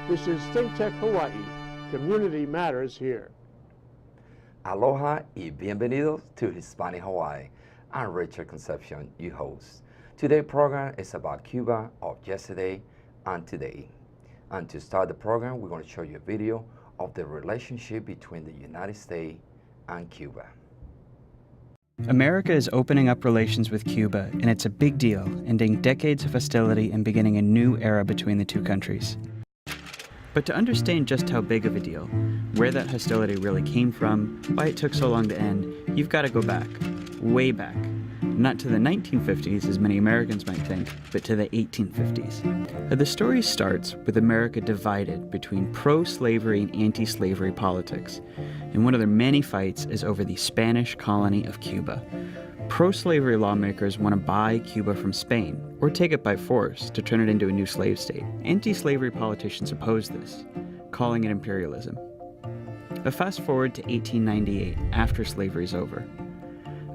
This is ThinkTech Hawaii. Community matters here. Aloha y bienvenidos to Hispanic Hawaii. I'm Richard Concepcion, your host. Today's program is about Cuba of yesterday and today. And to start the program, we're going to show you a video of the relationship between the United States and Cuba. America is opening up relations with Cuba, and it's a big deal, ending decades of hostility and beginning a new era between the two countries. But to understand just how big of a deal, where that hostility really came from, why it took so long to end, you've got to go back, way back. Not to the 1950s, as many Americans might think, but to the 1850s. The story starts with America divided between pro-slavery and anti-slavery politics, and one of their many fights is over the Spanish colony of Cuba. Pro-slavery lawmakers want to buy Cuba from Spain, or take it by force to turn it into a new slave state. Anti-slavery politicians oppose this, calling it imperialism. But fast forward to 1898, after slavery's over.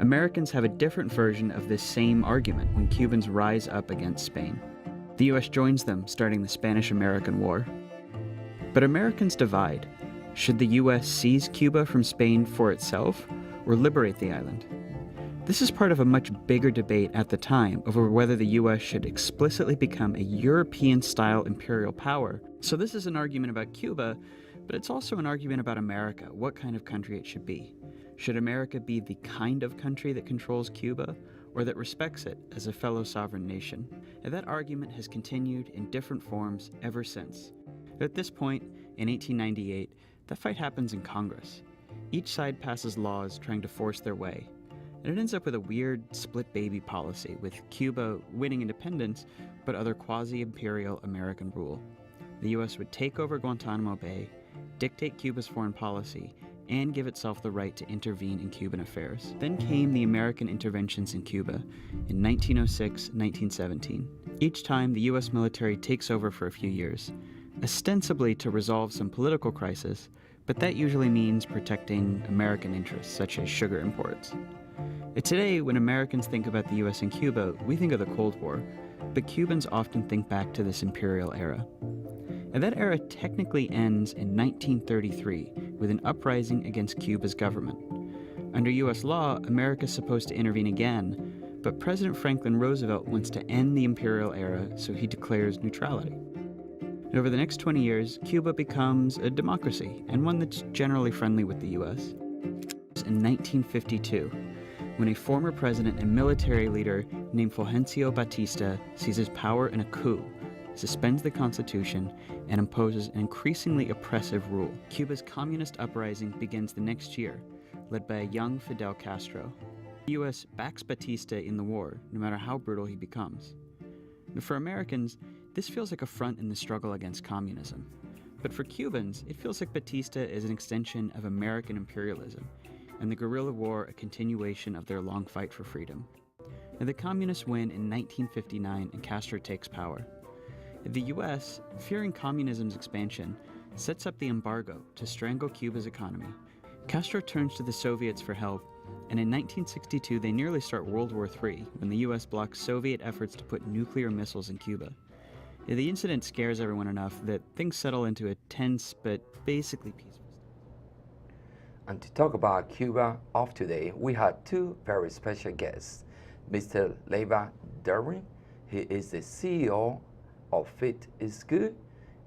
Americans have a different version of this same argument when Cubans rise up against Spain. The U.S. joins them, starting the Spanish-American War. But Americans divide. Should the U.S. seize Cuba from Spain for itself, or liberate the island? This is part of a much bigger debate at the time over whether the U.S. should explicitly become a European-style imperial power. So this is an argument about Cuba, but it's also an argument about America, what kind of country it should be. Should America be the kind of country that controls Cuba, or that respects it as a fellow sovereign nation? And that argument has continued in different forms ever since. At this point, in 1898, that fight happens in Congress. Each side passes laws trying to force their way. And it ends up with a weird split baby policy, with Cuba winning independence, but other quasi-imperial American rule. The U.S. would take over Guantanamo Bay, dictate Cuba's foreign policy, and give itself the right to intervene in Cuban affairs. Then came the American interventions in Cuba in 1906, 1917. Each time, the U.S. military takes over for a few years, ostensibly to resolve some political crisis, but that usually means protecting American interests, such as sugar imports. Today, when Americans think about the U.S. and Cuba, we think of the Cold War, but Cubans often think back to this imperial era. And that era technically ends in 1933 with an uprising against Cuba's government. Under U.S. law, America is supposed to intervene again, but President Franklin Roosevelt wants to end the imperial era, so he declares neutrality. And over the next 20 years, Cuba becomes a democracy, and one that's generally friendly with the U.S. In 1952, when a former president and military leader named Fulgencio Batista seizes power in a coup, suspends the Constitution, and imposes an increasingly oppressive rule. Cuba's communist uprising begins the next year, led by a young Fidel Castro. The U.S. backs Batista in the war, no matter how brutal he becomes. Now, for Americans, this feels like a front in the struggle against communism. But for Cubans, it feels like Batista is an extension of American imperialism, and the guerrilla war a continuation of their long fight for freedom. Now, the communists win in 1959 and Castro takes power. The U.S., fearing communism's expansion, sets up the embargo to strangle Cuba's economy. Castro turns to the Soviets for help, and in 1962 they nearly start World War III when the U.S. blocks Soviet efforts to put nuclear missiles in Cuba. The incident scares everyone enough that things settle into a tense but basically peaceful. And to talk about Cuba of today, we had two very special guests. Mr. Leiva Derwin, he is the CEO of Fit is Good.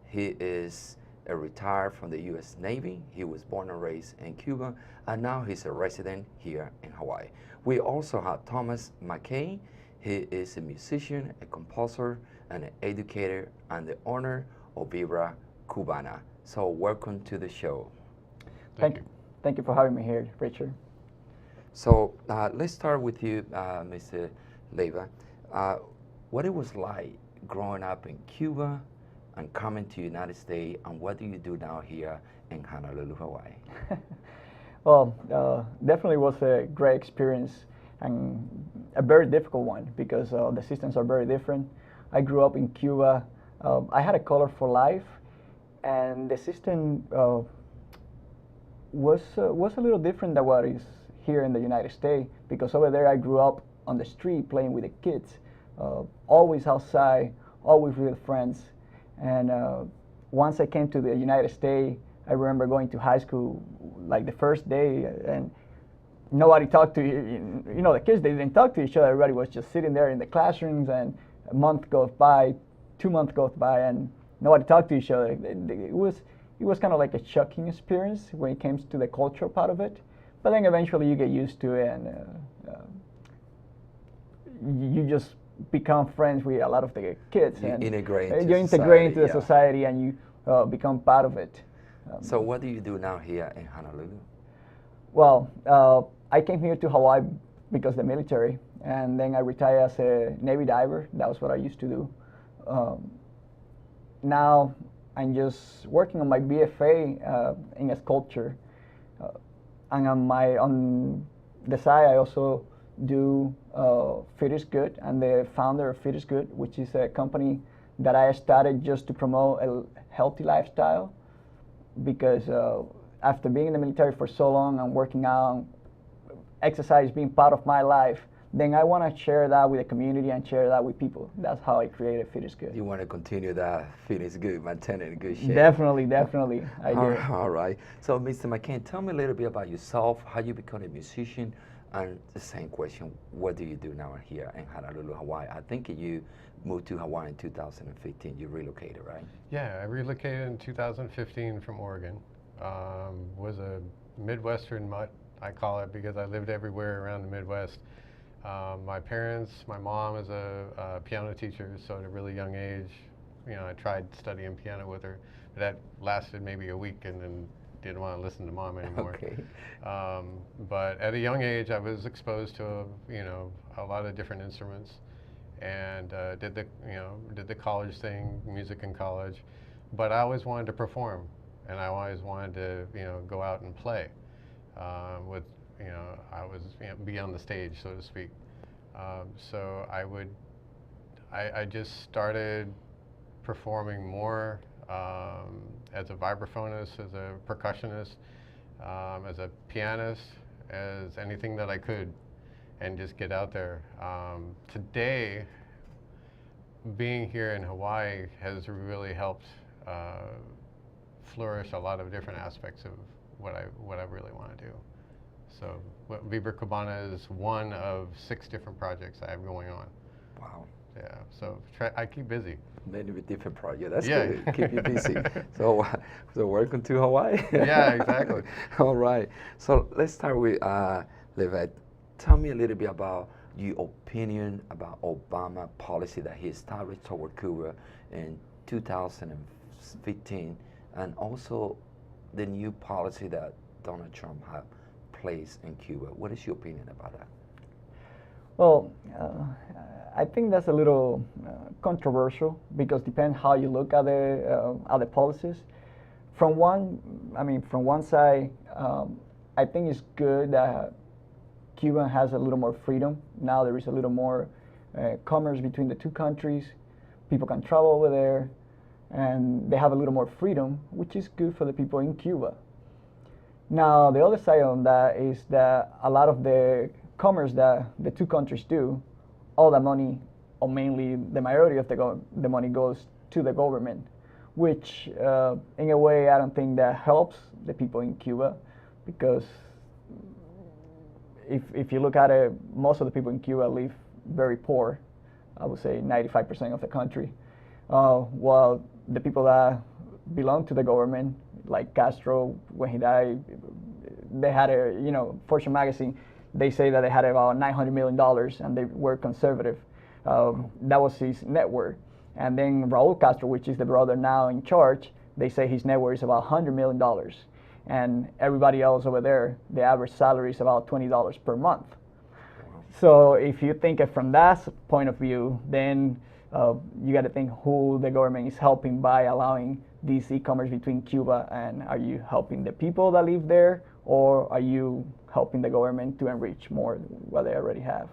He is a retired from the U.S. Navy. He was born and raised in Cuba, and now he's a resident here in Hawaii. We also have Thomas McKay. He is a musician, a composer, and an educator, and the owner of Vibra Cubana. So welcome to the show. Thank you. Thank you for having me here, Richard. So let's start with you, Mr. Leiva. What it was like growing up in Cuba and coming to the United States, and what do you do now here in Honolulu, Hawaii? Well, definitely was a great experience and a very difficult one because the systems are very different. I grew up in Cuba. I had a colorful life, and the system was a little different than what is here in the United States, because over there I grew up on the street playing with the kids, always outside, always with friends, and once I came to the United States, I remember going to high school like the first day, and nobody talked to you. You know, the kids, they didn't talk to each other. Everybody was just sitting there in the classrooms, and a month goes by, 2 months goes by, and nobody talked to each other. It was kind of like a shocking experience when it comes to the cultural part of it. But then eventually you get used to it, and you just become friends with a lot of the kids. You and integrate into you integrate society, into the yeah. society, and you become part of it. So what do you do now here in Honolulu? Well, I came here to Hawaii because of the military, and then I retired as a Navy diver. That was what I used to do. Now I'm just working on my BFA in sculpture, and on the side I also do Fit is Good. I'm the founder of Fit is Good, which is a company that I started just to promote a healthy lifestyle, because after being in the military for so long and working out, exercise being part of my life, then I want to share that with the community and share that with people. That's how I created Fit is Good. You want to continue that Fit is Good, maintain it in good shape. Definitely, I do. All right. So, Mr. McKay, tell me a little bit about yourself, how you become a musician, and the same question, what do you do now here in Honolulu, Hawaii? I think you moved to Hawaii in 2015. You relocated, right? Yeah, I relocated in 2015 from Oregon. Was a Midwestern mutt, I call it, because I lived everywhere around the Midwest. My parents, my mom is a piano teacher, so at a really young age, you know, I tried studying piano with her. But that lasted maybe a week, and then didn't want to listen to mom anymore. Okay. But at a young age, I was exposed to a lot of different instruments, and did the college thing, music in college. But I always wanted to perform, and I always wanted to go out and play. I was be on the stage, so to speak. So I just started performing more as a vibraphonist, as a percussionist, as a pianist, as anything that I could, and just get out there. Today, being here in Hawaii has really helped flourish a lot of different aspects of what I really want to do. So Vibra Cubana is one of 6 different projects I have going on. Wow. Yeah, so I keep busy. Many different projects. That's Yeah. good. Keep you busy. So welcome to Hawaii. Yeah, exactly. All right. So let's start with Leiva. Tell me a little bit about your opinion about Obama policy that he established toward Cuba in 2015, and also the new policy that Donald Trump had placed in Cuba. What is your opinion about that? Well, I think that's a little controversial, because depends how you look at the policies. From one side, I think it's good that Cuba has a little more freedom. Now there is a little more commerce between the two countries. People can travel over there, and they have a little more freedom, which is good for the people in Cuba. Now, the other side on that is that a lot of the commerce that the two countries do, all the money, or mainly the majority of the money, goes to the government, which in a way I don't think that helps the people in Cuba, because if you look at it, most of the people in Cuba live very poor. I would say 95% of the country. While the people that belong to the government, like Castro, when he died, they had Fortune magazine, they say that they had about $900 million, and they were conservative. That was his net worth. And then Raul Castro, which is the brother now in charge, they say his net worth is about $100 million. And everybody else over there, the average salary is about $20 per month. Wow. So if you think it from that point of view, then you got to think who the government is helping by allowing this e-commerce between Cuba, and are you helping the people that live there, or are you helping the government to enrich more what they already have?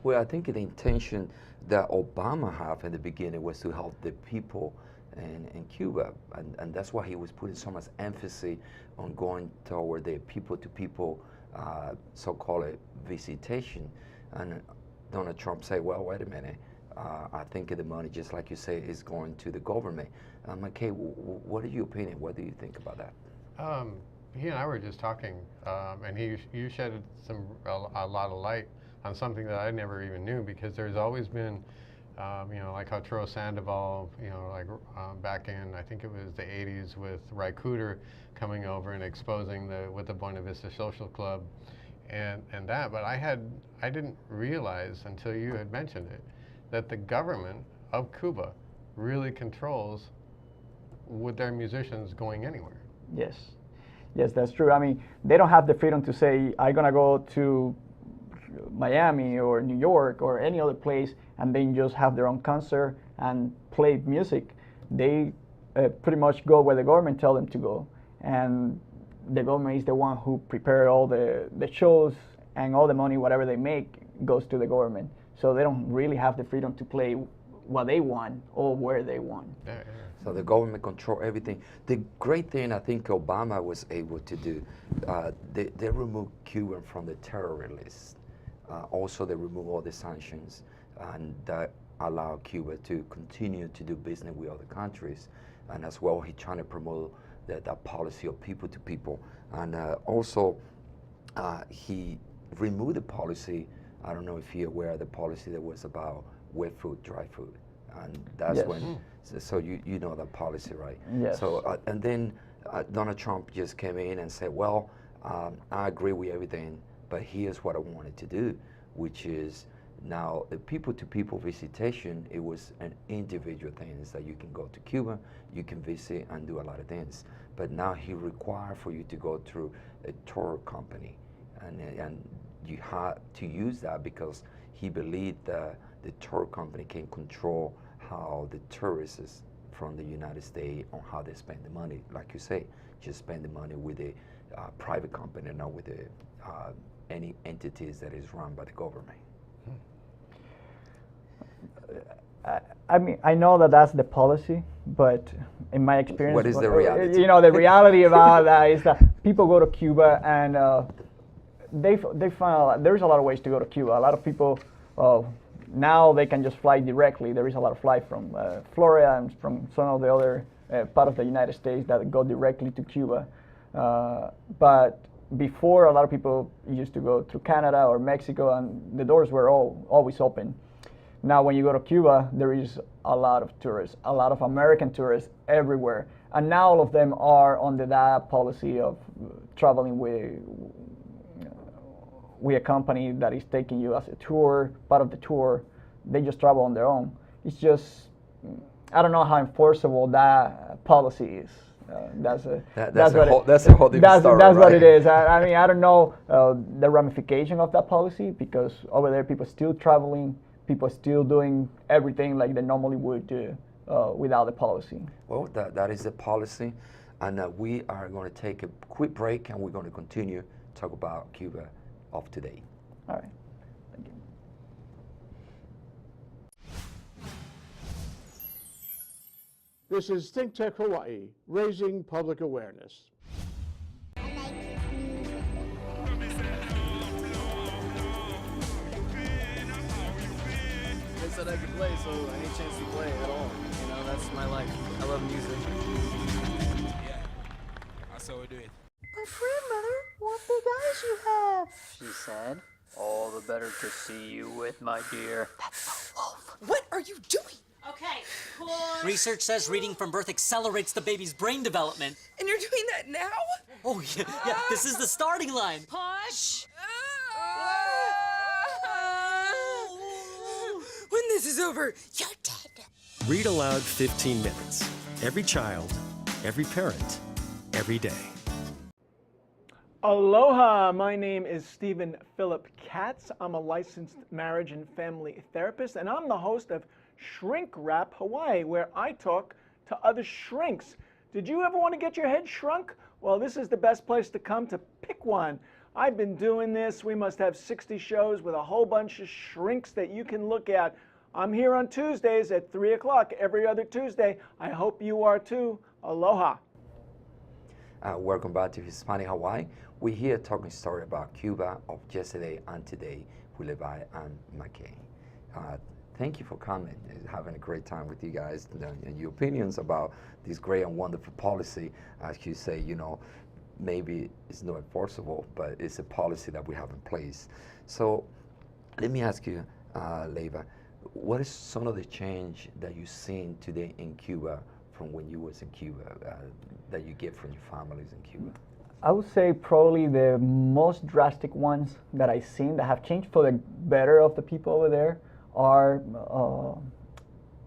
Well, I think the intention that Obama had in the beginning was to help the people in Cuba, and that's why he was putting so much emphasis on going toward the people-to-people, so-called visitation. And Donald Trump said, well, wait a minute, I think the money, just like you say, is going to the government. McKay, what is your opinion? What do you think about that? He and I were just talking, and you shed a lot of light on something that I never even knew, because there's always been, like Arturo Sandoval, like back in, I think it was the 80s, with Ray Cooder coming over and exposing with the Buena Vista Social Club and that. But I didn't realize until you had mentioned it that the government of Cuba really controls with their musicians going anywhere. Yes. Yes, that's true. I mean, they don't have the freedom to say, I'm going to go to Miami or New York or any other place and then just have their own concert and play music. They pretty much go where the government tells them to go. And the government is the one who prepare all the shows, and all the money, whatever they make, goes to the government. So they don't really have the freedom to play what they want or where they want. Yeah. So the government control everything. The great thing I think Obama was able to do, they removed Cuba from the terror list. Also, they removed all the sanctions, and that allowed Cuba to continue to do business with other countries. And as well, he's trying to promote that policy of people to people. And also, he removed the policy. I don't know if you're aware of the policy that was about wet food, dry food. And that's yes. when, so you know that policy, right? Yes. So, and then Donald Trump just came in and said, well, I agree with everything, but here's what I wanted to do, which is now the people-to-people visitation, it was an individual thing, is that you can go to Cuba, you can visit and do a lot of things. But now he required for you to go through a tour company. And you had to use that because he believed that the tour company can control how the tourists from the United States on how they spend the money. Like you say, just spend the money with a private company, not with any entities that is run by the government. I mean, I know that that's the policy, but in my experience, what is the reality? The reality about that is that people go to Cuba and they find there's a lot of ways to go to Cuba. A lot of people now they can just fly directly. There is a lot of flight from Florida and from some of the other part of the United States that go directly to Cuba. But before, a lot of people used to go through Canada or Mexico, and the doors were always open. Now, when you go to Cuba, there is a lot of tourists, a lot of American tourists everywhere. And now all of them are under that policy of traveling with a company that is taking you as a tour, part of the tour. They just travel on their own. It's just, I don't know how enforceable that policy is. That's a whole different story, right? What it is. I mean, I don't know the ramification of that policy, because over there people still traveling, people still doing everything like they normally would do without the policy. Well, that is the policy, and we are going to take a quick break, and we're going to continue to talk about Cuba of today. All right. Thank you. This is ThinkTech Hawaii, raising public awareness. They said I could play, so any chance to play at all. You know, that's my life. I love music. Yeah, that's how we do it. My friend, Mother, what big eyes you have. She said, all the better to see you with, my dear. That's the wolf. What are you doing? Okay, push. Research says reading from birth accelerates the baby's brain development. And you're doing that now? Oh, yeah, this is the starting line. Push. When this is over, you're dead. Read aloud 15 minutes. Every child, every parent, every day. Aloha, my name is Stephen Philip Katz. I'm a licensed marriage and family therapist, and I'm the host of Shrink Wrap Hawaii, where I talk to other shrinks. Did you ever want to get your head shrunk? Well, this is the best place to come to pick one. I've been doing this. We must have 60 shows with a whole bunch of shrinks that you can look at. I'm here on Tuesdays at 3 o'clock every other Tuesday. I hope you are too. Aloha. Welcome back to Hispanic Hawaii. We're here talking story about Cuba of yesterday and today with Leiva and McKay. thank you for coming. Having a great time with you guys and your opinions about this great and wonderful policy. As you say, you know, maybe it's not enforceable, but it's a policy that we have in place. So let me ask you, Leiva, what is some of the change that you've seen today in Cuba from when you was in Cuba, that you get from your families in Cuba? I would say probably the most drastic ones that I've seen that have changed for the better of the people over there are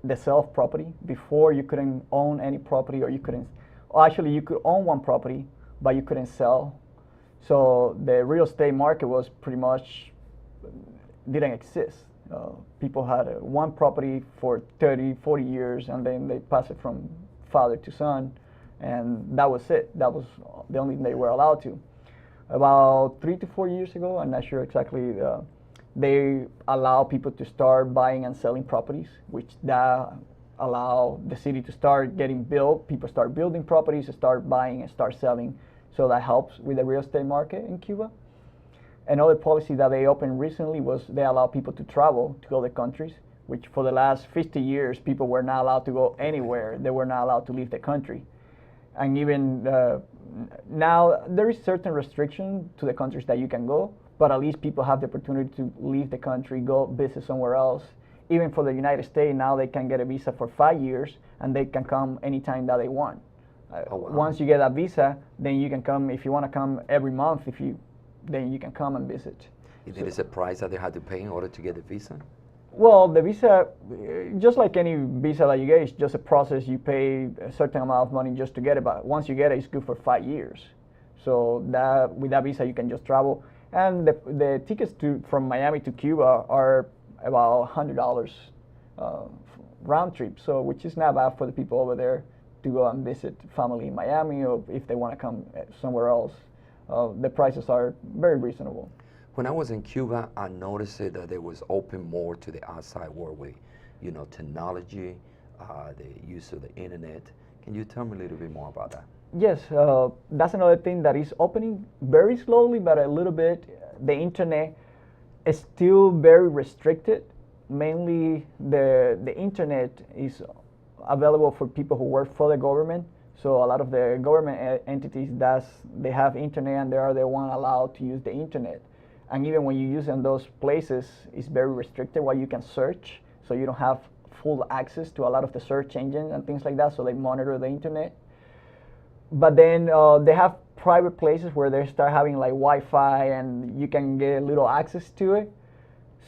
the self-property. Before, you couldn't own any property, or you couldn't, or actually you could own one property, but you couldn't sell. So the real estate market was pretty much didn't exist. People had one property for 30, 40 years, and then they passed it from father to son, and that was it. That was the only thing they were allowed to. About 3 to 4 years ago, I'm not sure exactly, they allow people to start buying and selling properties, which that allow the city to start getting built. People start building properties, start buying and start selling. So that helps with the real estate market in Cuba. Another policy that they opened recently was they allow people to travel to other countries, which for the last 50 years, people were not allowed to go anywhere. They were not allowed to leave the country. And even now, there is certain restriction to the countries that you can go, but at least people have the opportunity to leave the country, go visit somewhere else. Even for the United States, now they can get a visa for 5 years, and they can come anytime that they want. Oh, wow. Once you get a visa, then you can come, if you want to come every month, then you can come and visit. There is a price that they had to pay in order to get the visa? Well, the visa, just like any visa that you get, it's just a process. You pay a certain amount of money just to get it, but once you get it, it's good for 5 years. So that with that visa, you can just travel. And the tickets from Miami to Cuba are about $100 round trip, so which is not bad for the people over there to go and visit family in Miami, or if they want to come somewhere else. The prices are very reasonable. When I was in Cuba, I noticed that they was open more to the outside world with, you know, technology, the use of the internet. Can you tell me a little bit more about that? Yes, that's another thing that is opening very slowly, but a little bit. The internet is still very restricted. Mainly, the internet is available for people who work for the government. So a lot of the government entities, they have internet, and they are the one allowed to use the internet. And even when you use it in those places, it's very restricted what you can search. So you don't have full access to a lot of the search engines and things like that. So they monitor the internet. But then they have private places where they start having like Wi-Fi, and you can get a little access to it.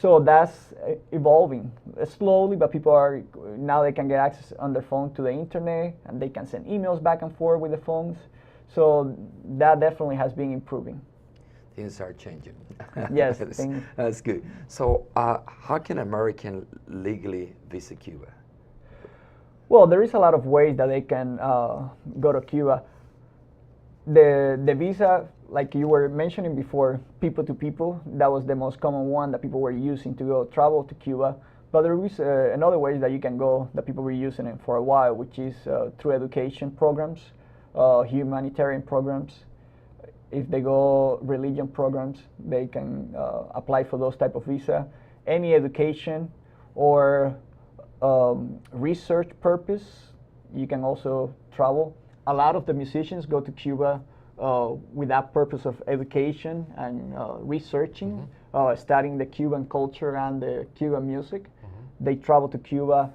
So that's evolving slowly, but people are, now they can get access on their phone to the internet, and they can send emails back and forth with the phones. So that definitely has been improving. Things are changing. Yes. That's good. So how can American legally visit Cuba? Well, there is a lot of ways that they can go to Cuba. The visa, like you were mentioning before, people to people, that was the most common one that people were using to go travel to Cuba. But there is another way that you can go that people were using it for a while, which is through education programs, humanitarian programs. If they go religion programs, they can apply for those type of visa. Any education or research purpose, you can also travel. A lot of the musicians go to Cuba with that purpose of education and researching, studying the Cuban culture and the Cuban music. They travel to Cuba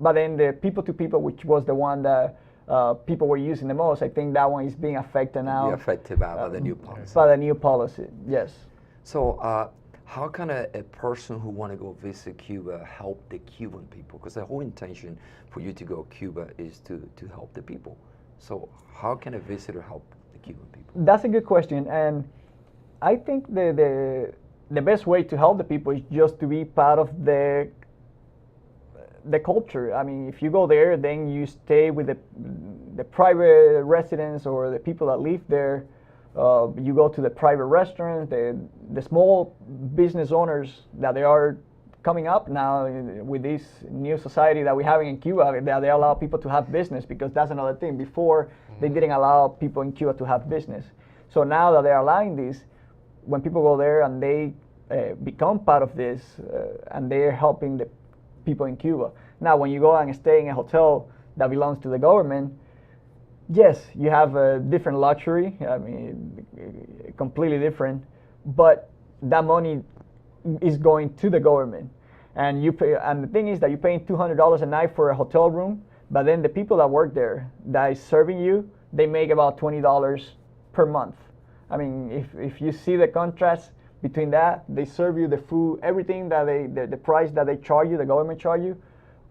but then the people to people, which was the one that people were using the most, I think that one is being affected now. Affected by the new policy. By the new policy, yes. So how can a person who want to go visit Cuba help the Cuban people? Because the whole intention for you to go to Cuba is to help the people. So how can a visitor help the Cuban people? That's a good question, and I think the best way to help the people is just to be part of the culture. I mean, if you go there, then you stay with the private residents or the people that live there. You go to the private restaurants, the small business owners that they are coming up now with this new society that we're having in Cuba, that they allow people to have business, because that's another thing. Before, they didn't allow people in Cuba to have business. So now that they're allowing this, when people go there and they become part of this, and they're helping the people in Cuba. Now, when you go and stay in a hotel that belongs to the government, yes, you have a different luxury. I mean, completely different, but that money is going to the government, and you pay. And the thing is that you're paying $200 a night for a hotel room, but then the people that work there, that is serving you, they make about $20 per month. I mean, if you see the contrast between that, they serve you the food, everything that the price that they charge you, the government charge you,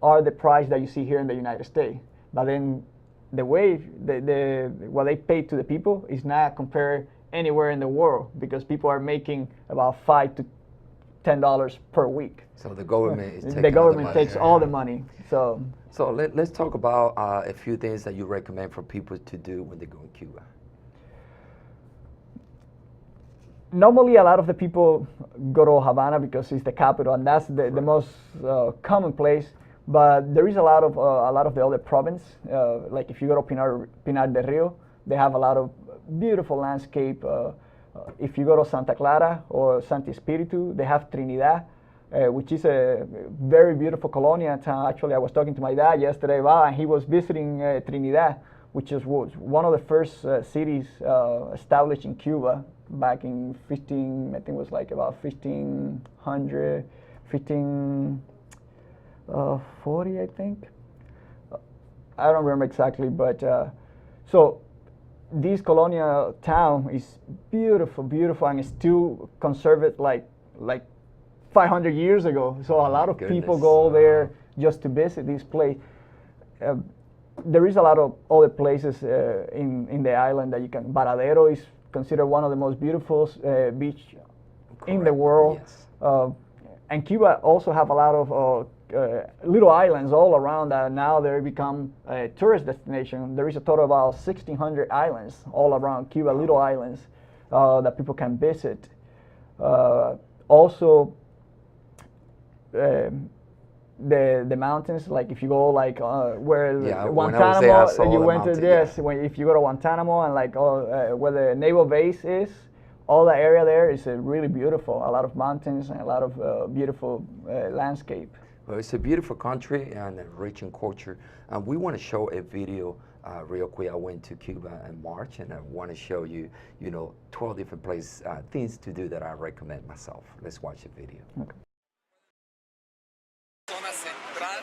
are the price that you see here in the United States. But then the way what they pay to the people is not compared anywhere in the world, because people are making about $5 to $10 per week. So the government is taking the government all the money. takes all the money. So let's talk about a few things that you recommend for people to do when they go in Cuba. normally a lot of the people go to Havana because it's the capital, and that's the most common place. But there is a lot of the other province. Like if you go to Pinar del Rio, they have a lot of beautiful landscape. If you go to Santa Clara or Santi Espiritu, they have Trinidad, which is a very beautiful colonial town. Actually, I was talking to my dad yesterday, and he was visiting Trinidad, which was one of the first cities established in Cuba back in I think it was like about 1540, I think. I don't remember exactly, but so this colonial town is beautiful, and it's still conserved like 500 years ago. So a lot of people go there just to visit this place. There is a lot of other places in the island that you can. Varadero is considered one of the most beautiful beach in the world. Yes. And Cuba also have a lot of little islands all around that now they become a tourist destination. There is a total of about 1,600 islands all around Cuba, little islands that people can visit. Also, the mountains, like if you go like where Guantanamo, you went to this. Yeah. If you go to Guantanamo and like where the naval base is, all the area there is really beautiful. A lot of mountains and a lot of beautiful landscape. Well, it's a beautiful country and rich in culture. And we want to show a video real quick. I went to Cuba in March, and I want to show you, 12 different places, things to do that I recommend myself. Let's watch the video. Okay. Zona central,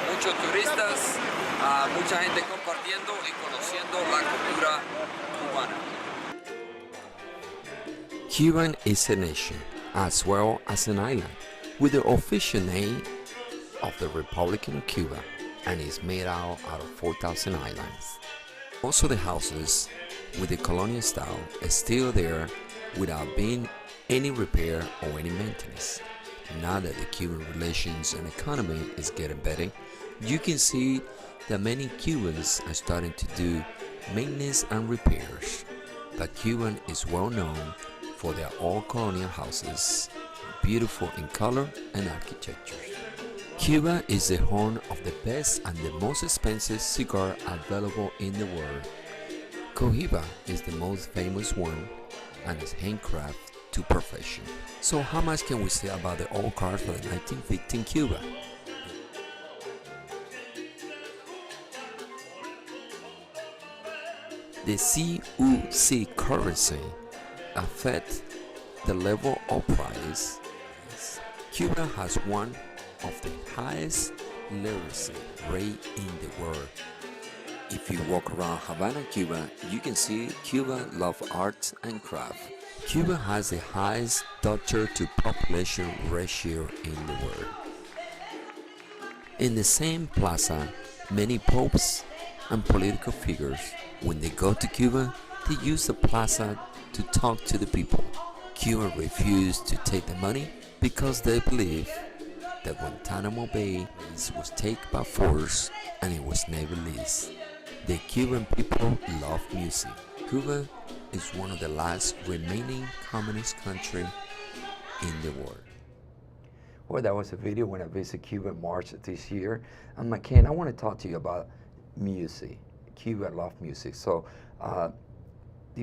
muchos turistas, mucha gente compartiendo y conociendo la cultura cubana. Cuba is a nation as well as an island, with the official name of the Republic of Cuba, and is made out of 4,000 islands. Also, the houses with the colonial style is still there without being any repair or any maintenance. Now that the Cuban relations and economy is getting better, you can see that many Cubans are starting to do maintenance and repairs. But Cuban is well known for their old colonial houses, beautiful in color and architecture. Cuba is the home of the best and the most expensive cigar available in the world. Cohiba is the most famous one and is handcrafted to perfection. So how much can we say about the old cars for the 1950 in Cuba? The CUC currency affects the level of price. Cuba has one of the highest literacy rate in the world. If you walk around Havana, Cuba, you can see Cuba love art and craft. Cuba has the highest doctor to population ratio in the world. In the same plaza, many popes and political figures, when they go to Cuba, they use the plaza to talk to the people. Cuba refused to take the money because they believe that Guantanamo Bay was taken by force and it was never leased. The Cuban people love music. Cuba is one of the last remaining communist country in the world. Well, that was a video when I visited Cuba in March this year. And McKay, I want to talk to you about music. Cuba love music. So the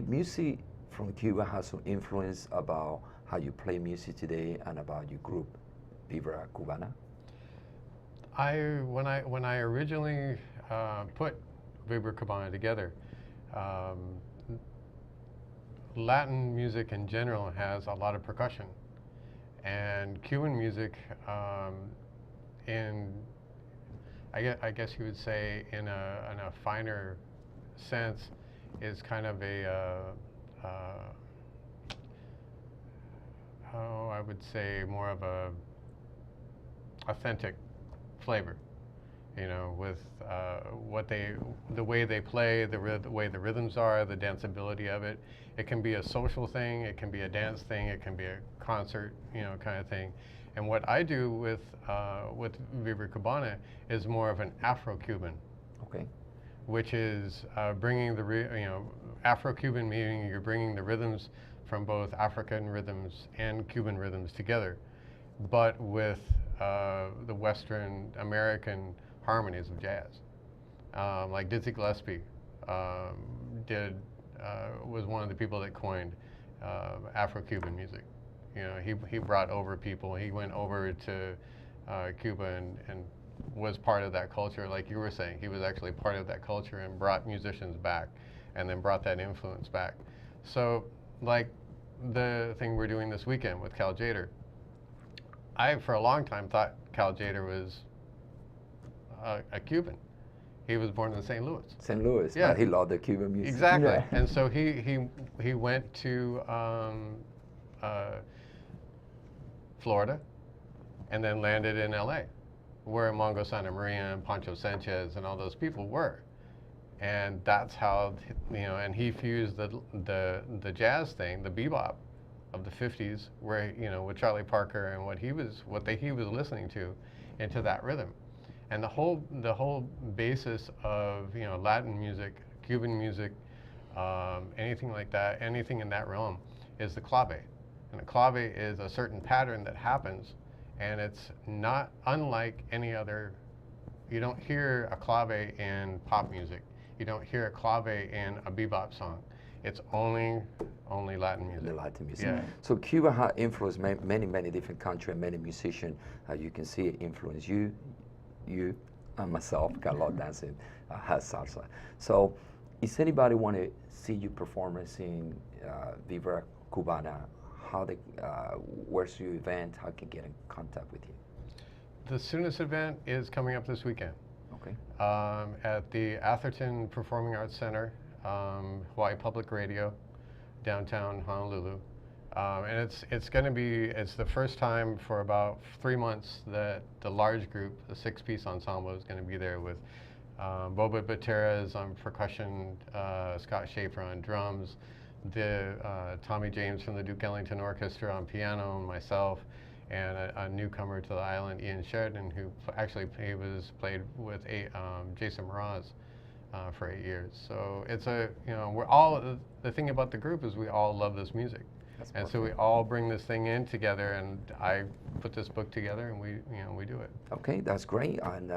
music from Cuba has some influence about how you play music today and about your group, Vibra Cubana? When I originally put Vibra Cubana together, Latin music in general has a lot of percussion, and Cuban music, I guess you would say in a finer sense, is kind of I would say more of a authentic flavor, with the way they play, the way the rhythms are, the danceability of it. It can be a social thing, it can be a dance thing, it can be a concert, kind of thing. And what I do with Vibra Cubana is more of an Afro-Cuban. Okay. Which is bringing the Afro-Cuban, meaning you're bringing the rhythms from both African rhythms and Cuban rhythms together, but with the Western American harmonies of jazz. Like Dizzy Gillespie was one of the people that coined Afro-Cuban music. He brought over people. He went over to Cuba and was part of that culture, like you were saying. He was actually part of that culture and brought musicians back, and then brought that influence back. So, like the thing we're doing this weekend with Cal Jader, I, for a long time, thought Cal Jader was a Cuban. He was born in St. Louis. St. Louis, yeah. But he loved the Cuban music. Exactly. Yeah. And so he went to Florida, and then landed in LA, where Mongo Santa Maria and Pancho Sanchez and all those people were. And that's how, and he fused the jazz thing, the bebop of the 50s, where, with Charlie Parker and what he was listening to, into that rhythm. And the whole basis of, Latin music, Cuban music, anything like that, anything in that realm, is the clave. And a clave is a certain pattern that happens, and it's not unlike any other. You don't hear a clave in pop music. You don't hear a clave in a bebop song. It's only Latin music. The Latin music. Yeah. So Cuba has influenced many different countries, many musicians. You can see it influence you and myself. Got a lot of dancing, has salsa. So, if anybody want to see you performance in Vibra Cubana, where's your event? How can get in contact with you? The soonest event is coming up this weekend. Okay. At the Atherton Performing Arts Center, Hawaii Public Radio, downtown Honolulu. And it's the first time for about 3 months that the large group, the 6-piece ensemble, is going to be there with Boba Bateras on percussion, Scott Schaefer on drums, Tommy James from the Duke Ellington Orchestra on piano, and myself, and a newcomer to the island, Ian Sheridan, who played with Jason Mraz for 8 years. So it's the thing about the group is we all love this music. And so we all bring this thing in together, and I put this book together, and we do it. Okay, that's great. And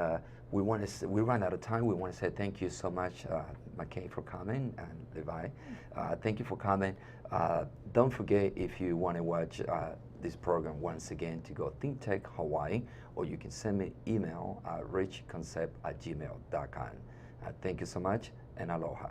we run out of time. We want to say thank you so much, McKay, for coming, and Levi. Thank you for coming. Don't forget, if you want to watch this program once again, to go ThinkTech Hawaii, or you can send me email at richconcept@gmail.com. Thank you so much, and aloha.